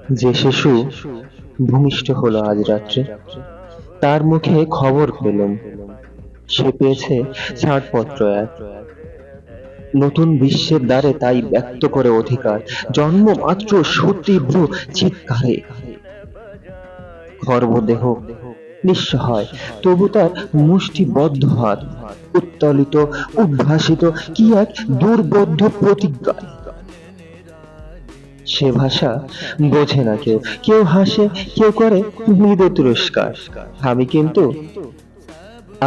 যে শিশু ভূমিষ্ঠ হলো আজ রাত্রে, তার মুখে খবর পেলুম, সে পেয়েছে ছাড়পত্র এক। নতুন বিশ্বের দ্বারে তাই ব্যক্ত করে অধিকার, জন্ম মাত্র সুতীব্র চিৎকারে। গর্ভদেহ নিঃসহায়, তবু তার মুষ্টিবদ্ধ হাত উত্তোলিত, উদ্ভাসিত কি এক দুর্বোধ্য প্রতিজ্ঞায়। সে ভাষা বোঝে না কেউ, কেউ হাসে, কেউ করে মৃদু তিরস্কার। আমি কিন্তু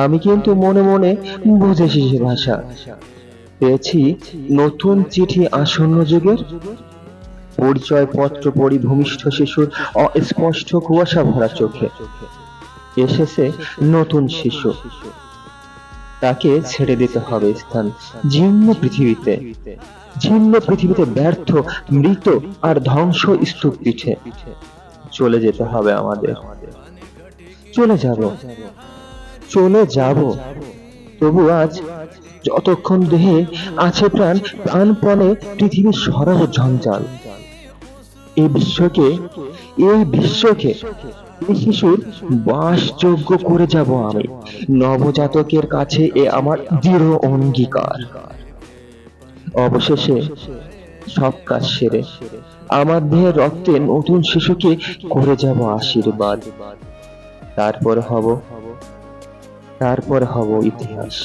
আমি কিন্তু মনে মনে বুঝেছি সে ভাষা। পেয়েছি নতুন চিঠি আসন্ন যুগের, পরিচয় পত্র পড়ি ভূমিষ্ঠ শিশুর অস্পষ্ট কুয়াশা ভরা চোখে। এসেছে নতুন শিশু, তাকে ছেড়ে দিতে হবে স্থান জীর্ণ পৃথিবীতে, জীর্ণ পৃথিবীতে ব্যর্থ, মৃত আর ধ্বংস স্তূপ পিঠে। চলে যেতে হবে আমাদের, চলে যাব, চলে যাব। তবু আজ যতক্ষণ দেহে আছে প্রাণ, প্রাণপণে পৃথিবীর সরাব ঝঞ্ঝাল। এই বিশ্বকে, এই বিশ্বকে এই শিশুর বাসযোগ্য করে যাব আমি। নবজাতকের কাছে এ আমার দৃঢ় অঙ্গীকার। অবশেষে সব কাজ সেরে আমার দেহের রক্তে নতুন শিশুকে করে যাব আশীর্বাদ। তারপর হব, তারপর হব ইতিহাস।